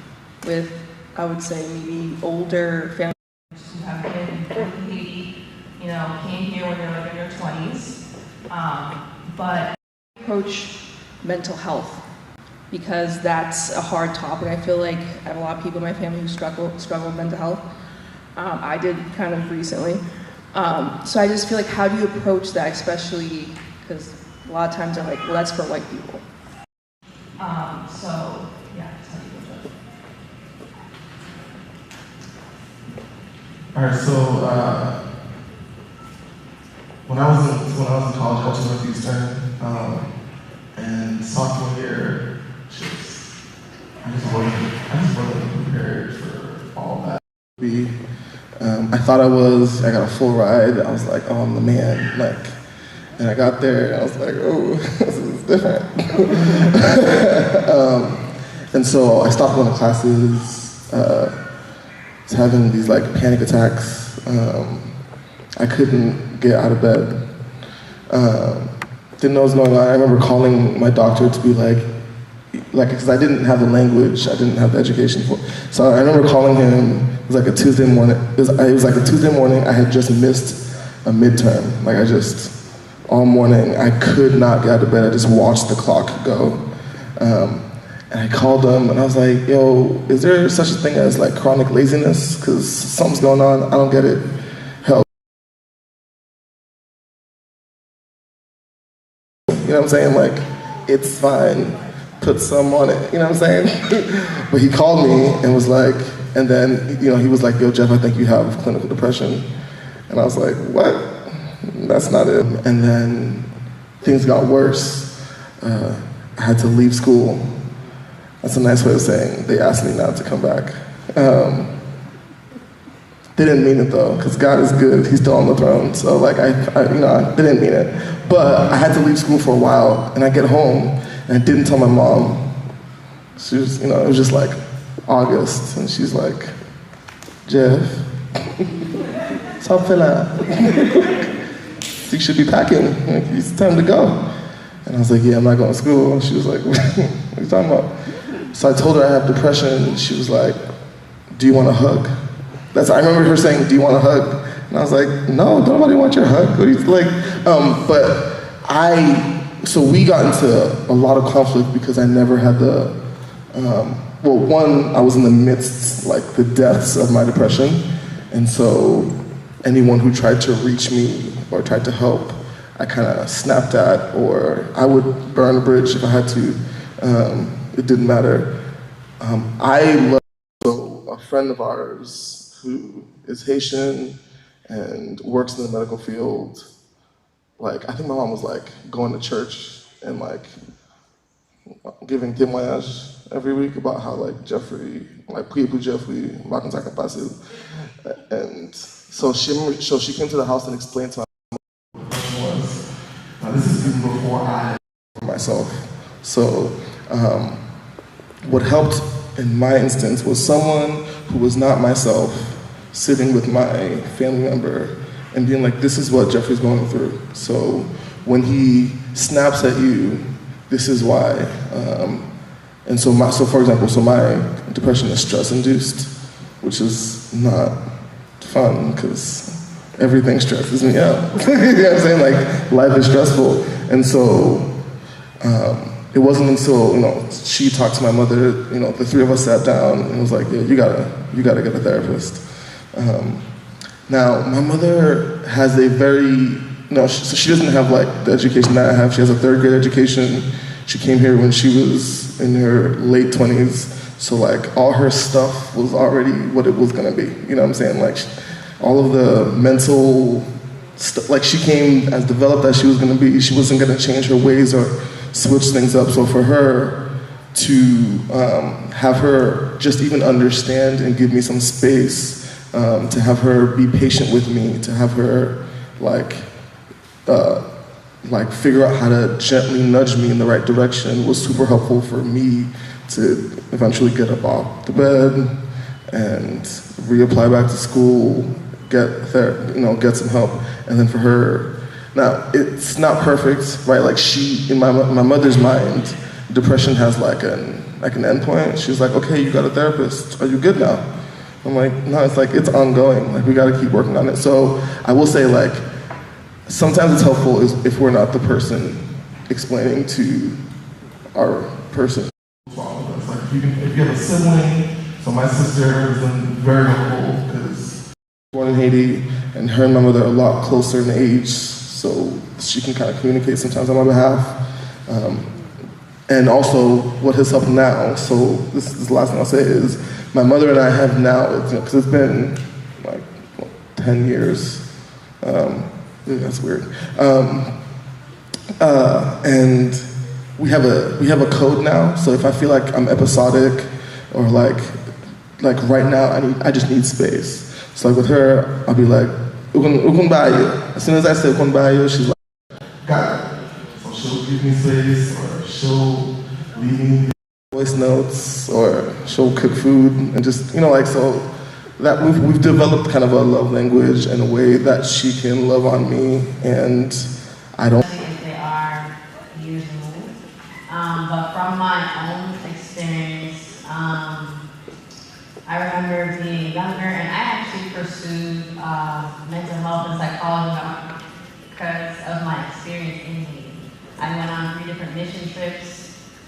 S12: with, I would say, maybe older family
S1: Who have been in Haiti, came here when they were in their 20s, but
S12: approach mental health? Because that's a hard topic. I feel like I have a lot of people in my family who struggle with mental health. I did kind of recently. So I just feel like, how do you approach that, especially because a lot of times they're like, well, that's for white people.
S1: So, yeah, tell you what to do.
S9: All right, so when I was in college, I went to Northeastern, and sophomore year, I just wasn't prepared for all that. I thought I got a full ride. I was like, oh, I'm the man, and I got there, and I was like, oh, this is different. And so I stopped going to classes, was having these panic attacks. I couldn't get out of bed. Didn't know what was going on. I remember calling my doctor to be because I didn't have the language, I didn't have the education for it. So I remember calling him. It was like a Tuesday morning. It was like a Tuesday morning. I had just missed a midterm. All morning, I could not get out of bed. I just watched the clock go. And I called them, and I was like, yo, is there such a thing as chronic laziness? Because something's going on, I don't get it. Help. You know what I'm saying? It's fine, put some on it, you know what I'm saying? But he called me and was like, and then, he was like, yo, Jeff, I think you have clinical depression. And I was like, what? That's not it. And then things got worse. I had to leave school. That's a nice way of saying they asked me not to come back. They didn't mean it though, because God is good. He's still on the throne. So like, they didn't mean it. But I had to leave school for a while, and I get home, and I didn't tell my mom. She was, it was just like August, and she's like, Jeff, stop fella. You should be packing. Like, it's time to go. And I was like, yeah, I'm not going to school. And she was like, what are you talking about? So I told her I have depression. She was like, do you want a hug? I remember her saying, do you want a hug? And I was like, no, don't nobody want your hug. What are you, like, so we got into a lot of conflict because I never had the, one, I was in the midst, like the depths of my depression. And so anyone who tried to reach me or tried to help, I kind of snapped at, or I would burn a bridge if I had to. It didn't matter. I love a friend of ours who is Haitian and works in the medical field. Like, I think my mom was like going to church and like giving témoignage every week about how like Jeffrey, like priez pour Jeffrey, and so she came to the house and explained to my mom this is even before I myself. So what helped in my instance was someone who was not myself sitting with my family member and being like, this is what Jeffrey's going through. So when he snaps at you, this is why. And so for example, my depression is stress-induced, which is not fun because everything stresses me out. You know what I'm saying? Like, life is stressful. And so it wasn't until, she talked to my mother, the three of us sat down and was like, yeah, you gotta get a therapist. Now, my mother has a very, so she doesn't have like the education that I have. She has a third grade education. She came here when she was in her late 20s. So like all her stuff was already what it was gonna be. You know what I'm saying? Like all of the mental stuff, like she came as developed as she was gonna be. She wasn't gonna change her ways or switch things up. So for her to have her just even understand and give me some space, to have her be patient with me, to have her like figure out how to gently nudge me in the right direction was super helpful for me to eventually get up off the bed and reapply back to school, get some help, and then for her. Now, it's not perfect, right? Like in my mother's mind, depression has like an endpoint. She's like, okay, you got a therapist. Are you good now? I'm like, no, it's ongoing. Like, we got to keep working on it. So I will say, like, sometimes it's helpful if we're not the person explaining to our person. Like, if you have a sibling, so my sister has been very helpful because born in Haiti, and her and my mother are a lot closer in age, so she can kind of communicate sometimes on my behalf. And also, what has helped now, so this is the last thing I'll say, is my mother and I have now, because it's been like 10 years, that's weird. And we have a code now, so if I feel like I'm episodic, or like right now I just need space. So like with her, I'll be like, Ukunbayo. As soon as I say Ukunbayo, she's like, got it. So she'll give me space, or she'll leave me voice notes, or she'll cook food, and just, so that we've developed kind of a love language in a way that she can love on me, and I don't.
S5: If they are years old, but from my own experience, I remember being younger, and I actually pursued mental health and psychology because of my experience in Haiti. I went on 3 different mission trips.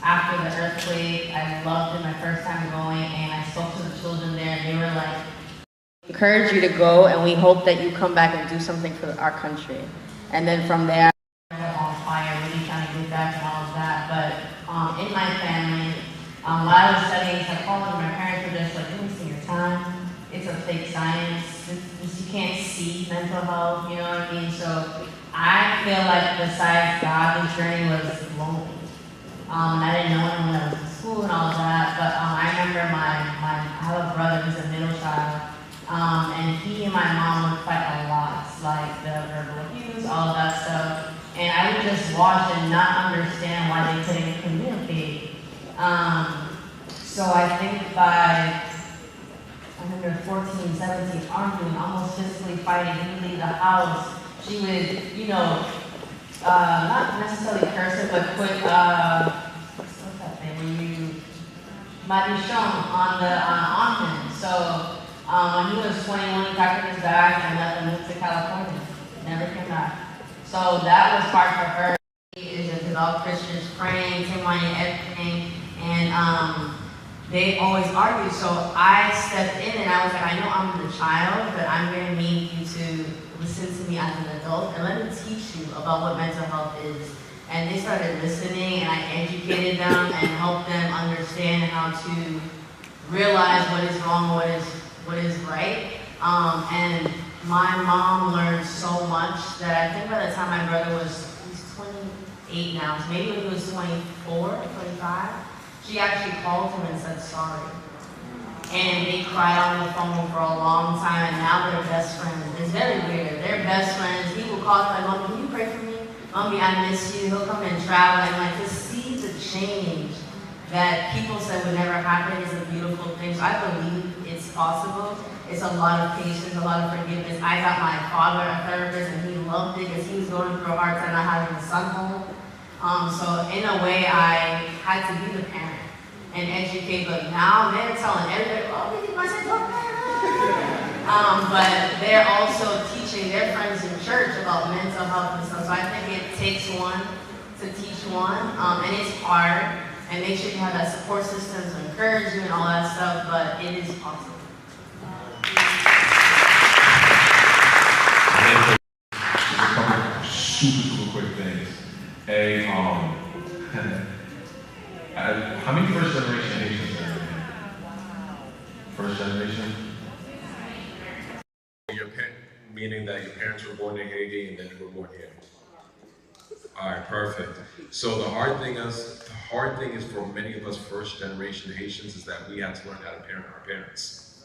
S5: After the earthquake, I loved it my first time going, and I spoke to the children there, and they were like, encourage you to go, and we hope that you come back and do something for our country. And then from there, I went on fire, really trying to get back and all of that. But in my family, while I was studying psychology, my parents were just like, "You're wasting your time. It's a fake science. You can't see mental health." You know what I mean? So I feel like besides God, this journey was lonely. I didn't know anyone else. school and all of that, but I remember I have a brother who's a middle child, and he and my mom would fight a lot, like the verbal abuse, all of that stuff, and I would just watch and not understand why they couldn't communicate. So I think by, I remember 14, 17, arguing, almost physically fighting, he would leave the house, she would, you know, not necessarily cursive, but put, what's that thing, when you, maldition on him. So, when he was 21, he packed up his bag and left and moved to California. Never came back. So that was hard for her. Is just devout Christians praying, testimony, everything, and they always argued. So I stepped in and I was like, I know I'm the child, but I'm going to need you to listen to me as an adult and let me teach you about what mental health is. And they started listening and I educated them and helped them understand how to realize what is wrong, what is right. And my mom learned so much that I think by the time my brother he's 28 now, so maybe when he was 24, 25, she actually called him and said sorry. And they cried on the phone for a long time, and now they're best friends. It's very weird. They're best friends. He will call my mom, can you pray for me? Mommy, I miss you. He'll come and travel. And like to see the change that people said would never happen is a beautiful thing. So I believe it's possible. It's a lot of patience, a lot of forgiveness. I got my father a therapist, and he loved it because he was going through a hard time not having a son home. So in a way, I had to be the parent and educate, but now they're telling everybody, oh, we must have talked but they're also teaching their friends in church about mental health and stuff. So I think it takes one to teach one, and it's hard, and make sure you have that support system to encourage you and all that stuff, but it is possible.
S4: Just a couple super quick things. How many first generation Haitians are there? First generation?
S13: Meaning that your parents were born in Haiti and then you were born here. All right, perfect. So the hard thing is for many of us first generation Haitians is that we have to learn how to parent our parents.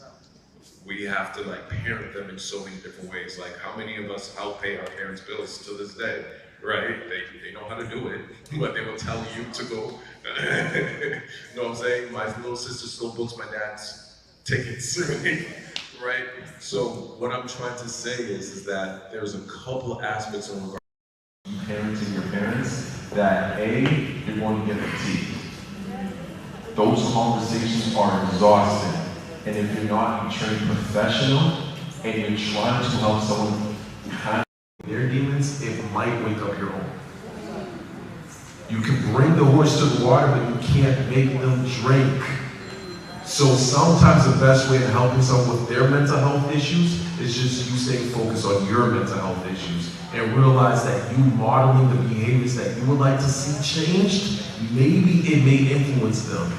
S13: We have to parent them in so many different ways. Like how many of us help pay our parents' bills to this day, right? They know how to do it, but they will tell you to go. You know what I'm saying? My little sister still books my dad's tickets, right? So what I'm trying to say is that there's a couple of aspects in regard
S4: to parenting your parents that you're going to get fatigued. Those conversations are exhausting. And if you're not a trained professional and you're trying to help someone kind of
S9: their demons, it might wake up your own. You can bring the horse to the water, but you can't make them drink. So sometimes the best way to help yourself with their mental health issues is just you staying focused on your mental health issues and realize that you modeling the behaviors that you would like to see changed, maybe it may influence them,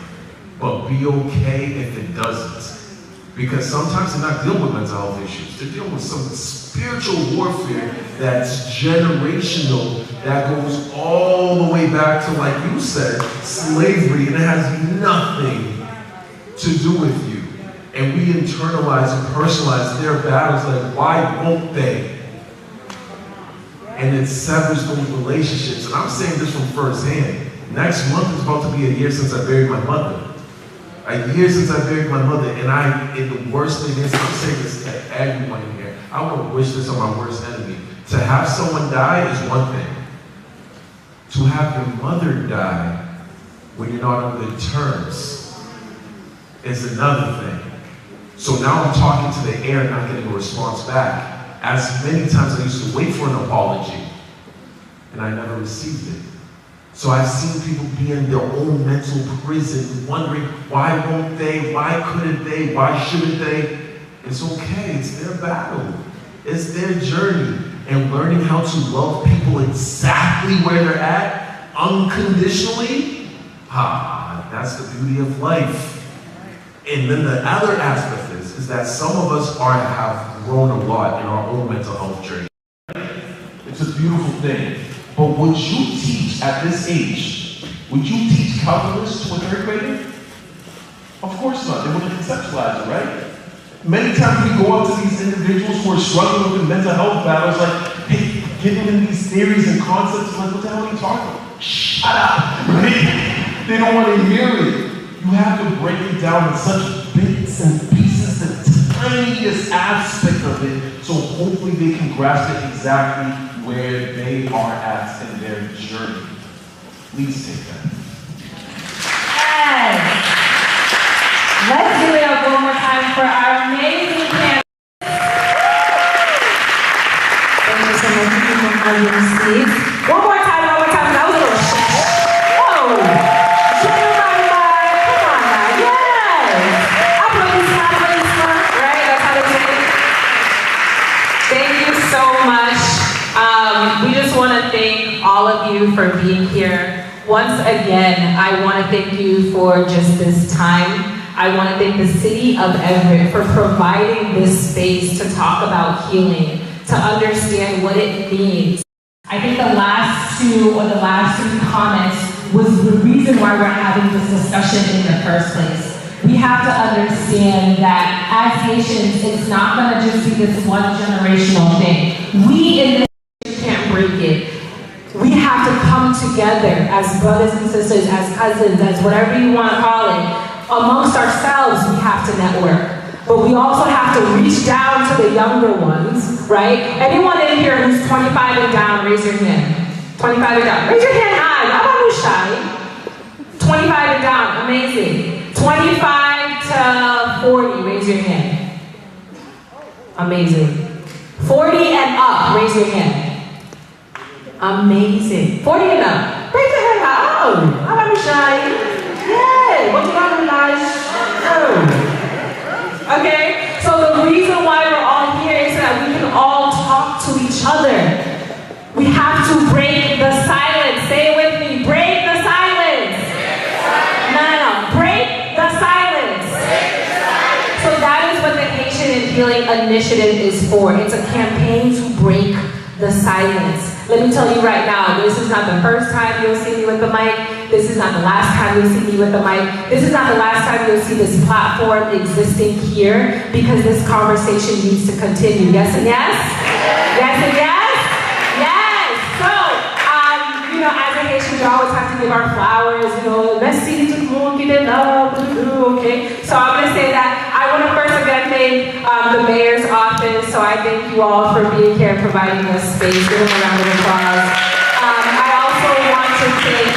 S9: but be okay if it doesn't. Because sometimes they're not dealing with mental health issues. They're dealing with some spiritual warfare that's generational, that goes all the way back to, like you said, slavery, and it has nothing to do with you. And we internalize and personalize their battles like, why won't they? And it severs those relationships. And I'm saying this from firsthand. Next month is about to be a year since I buried my mother. A year since I buried my mother, and the worst thing is, I'm saying this to everyone in here, I want to wish this on my worst enemy. To have someone die is one thing. To have your mother die when you're not on good terms is another thing. So now I'm talking to the air, not getting a response back. As many times I used to wait for an apology, and I never received it. So I've seen people be in their own mental prison, wondering why won't they, why couldn't they, why shouldn't they? It's okay, it's their battle. It's their journey. And learning how to love people exactly where they're at, unconditionally, that's the beauty of life. And then the other aspect is that some of us have grown a lot in our own mental health journey.
S4: It's a beautiful thing. But would you teach at this age Would you teach calculus to a third grader? Of course not. They wouldn't conceptualize it, right? Many times we go up to these individuals who are struggling with the mental health battles, like, hey, giving them these theories and concepts, like, what the hell are you talking about? Shut up! Right? They don't want to hear it. You have to break it down in such bits and pieces, the tiniest aspect of it, so hopefully they can grasp it exactly where they are at in their journey. Please take that.
S1: Yes. Let's give it up one more time for our amazing panel. Thank you so much for having your seats. One more time. That was a little shit. Whoa. Come on now. Yes. I put this one, right? That's how they say it.
S14: Thank you so much. We just want to thank all of you for being here. Once again, I want to thank you for just this time. I want to thank the city of Everett for providing this space to talk about healing, to understand what it means.
S1: I think the last two comments was the reason why we're having this discussion in the first place. We have to understand that as Haitians, it's not going to just be this one generational thing. We in this can't break it. We have to come together as brothers and sisters, as cousins, as whatever you want to call it. Amongst ourselves, we have to network. But we also have to reach down to the younger ones, right? Anyone in here who's 25 and down, raise your hand. 25 and down. Raise your hand high. How about you, shy? 25 and down. Amazing. 25 to 40, raise your hand. Amazing. 40 and up, raise your hand. Amazing. 40 and up. Raise your hand high. Oh, how about you, shy? Yeah, what you got, guys? Oh. Okay, so the reason why we're all here is that we can all talk to each other. We have to break the silence. Say it with me. Break the silence. No. Break the silence. So that is what the Haitian and Healing Initiative is for. It's a campaign to break the silence. Let me tell you right now, this is not the first time you'll see me with the mic. This is not the last time you'll see me with the mic. This is not the last time you'll see this platform existing here, because this conversation needs to continue. Yes and yes? Yes and yes? Yes! So, as a Haitian, we always have to give our flowers, let's see tout le monde qui est là, okay? So I'm going to say that I want to first again thank the mayor's office. So I thank you all for being here and providing us space. Give them a round of applause. I also want to thank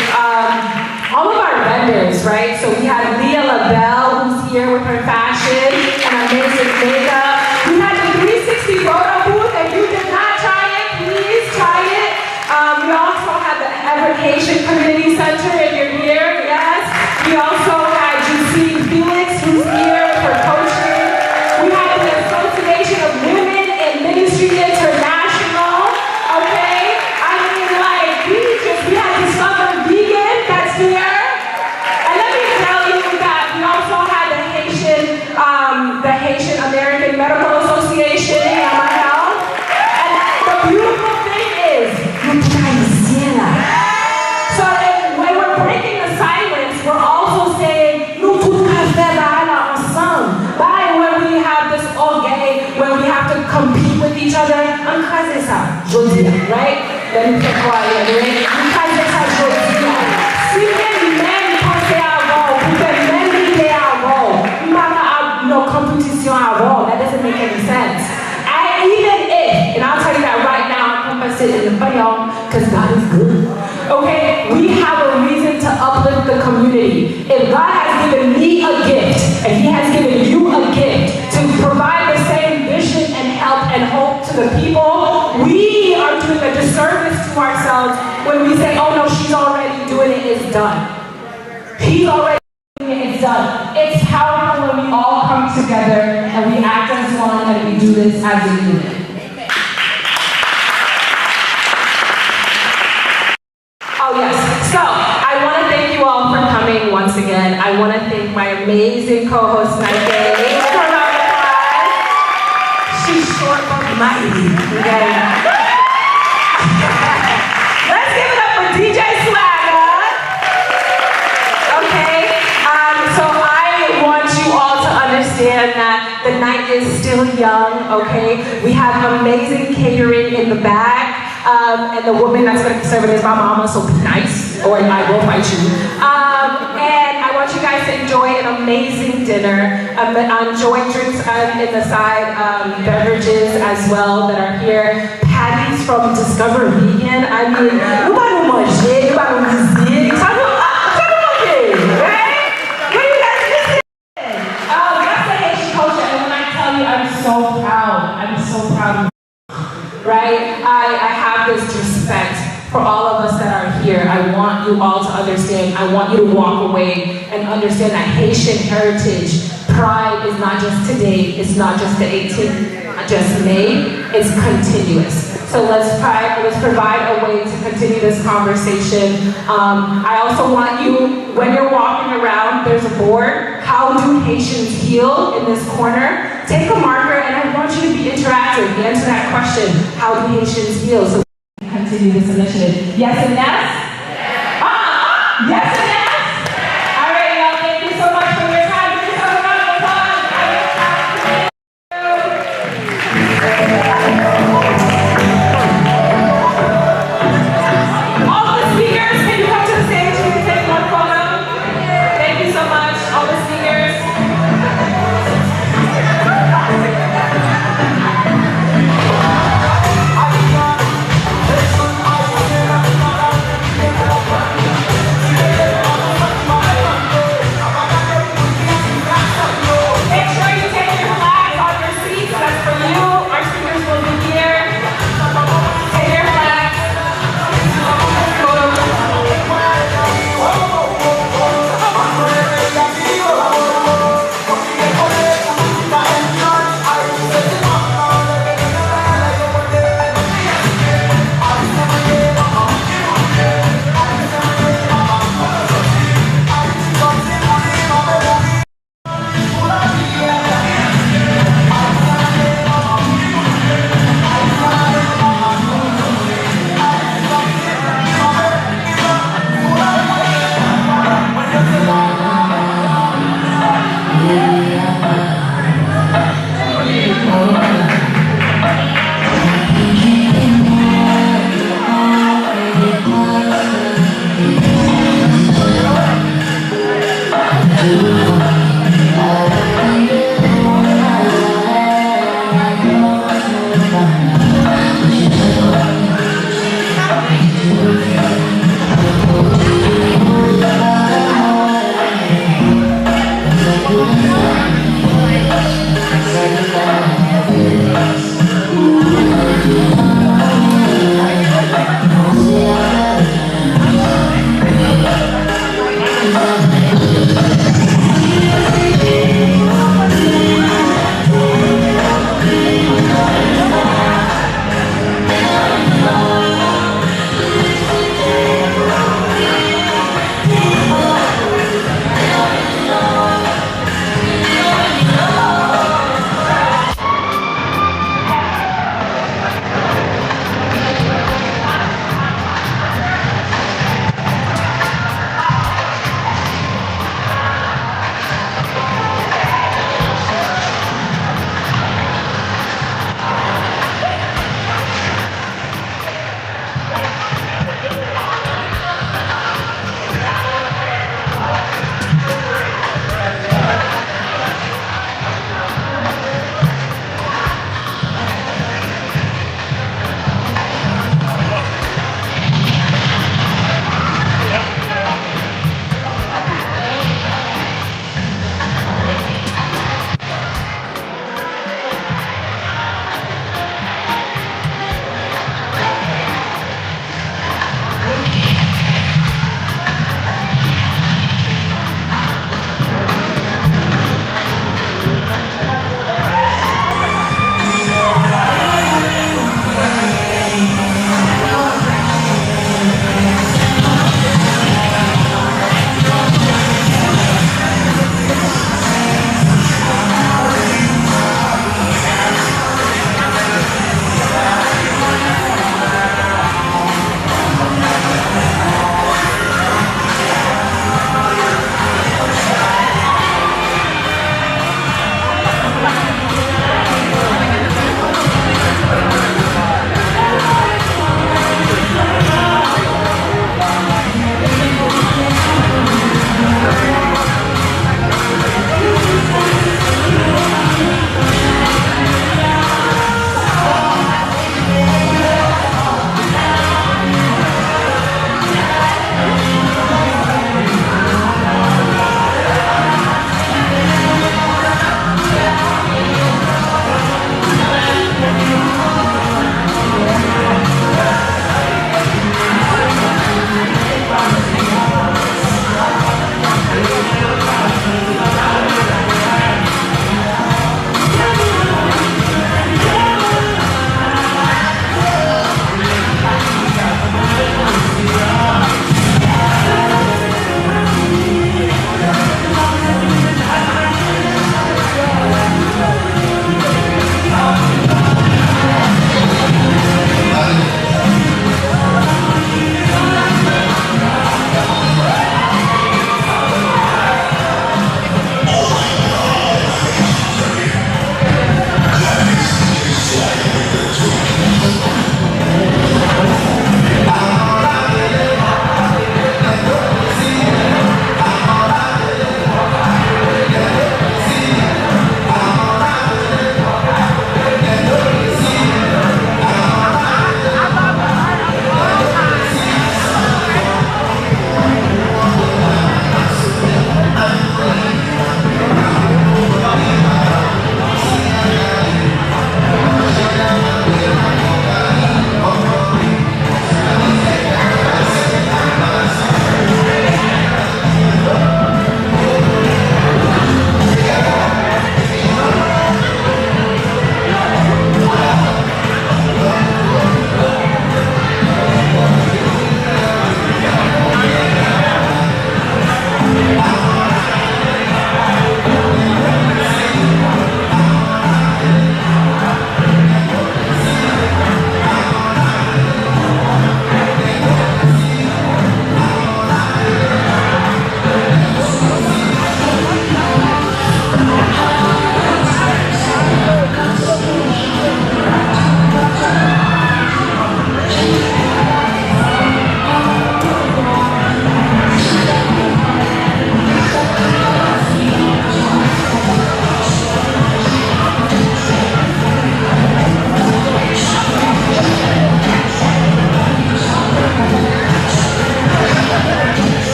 S1: all of our vendors, right? So we had Leah LaBelle, who's here with her fashion and amazing makeup. We had the 360 photo booth. If you did not try it, please try it. We also had the Everett Haitian Community Center, if you're here, yes. We also had Justine Felix, who's here for coaching. We had the Association of Women in Ministry International, okay? I mean, we had Discover Vegan, that's here. And let me tell you that we also had the Haitian American Medical Association, Health. And the beautiful thing is, so when we're breaking the silence, we're also saying, when we have this all gay, when we have to compete with each other, right? Let me get quiet, right? That doesn't make any sense. And I'll tell you that right now, I'm confessing in the funny because God is good. Okay? We have a reason to uplift the community. If God has given me a gift, and He has given you a gift to provide the same vision and help and hope to the people, we are doing a disservice to ourselves when we say, oh no, she's already doing it, it's done. He's already doing it, it's done. It's powerful when we all come together and we act as one and we do this as a unit. Oh yes, so I want to thank you all for coming once again. I want to thank my amazing co-host, Nike. She's short but mighty, okay? Let's give it up for DJ Swagger.
S14: understand that the night is still young, okay? We have amazing catering in the back. And the woman that's going to be serving is my mama, so be nice, or I will fight you. And I want you guys to enjoy an amazing dinner. Enjoy drinks in the side, beverages as well that are here. Patties from Discover Vegan. I mean, you gotta manger, you gotta visit. Talk about it, right? What you guys missing? That's the Haitian culture, and when I tell you, I'm so proud. I'm so proud of right? I have this respect for all of us that are here. I want you all to understand. I want you to walk away and understand that Haitian heritage, pride is not just today, it's not just the 18th, not just May, it's continuous. So let's provide a way to continue this conversation. I also want you, when you're walking around, there's a board, how do Haitians heal in this corner? Take a marker and I want you to be interactive. Answer that question, how do Haitians heal? So we can continue this initiative. Yes and yes? Yes and yes? All right, y'all, thank you so much for your time. Give yourself a round of applause. All the speakers, can you come to the stage? We can take one photo. Thank you so much, all the speakers.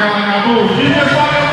S3: like I move. Give me a fucking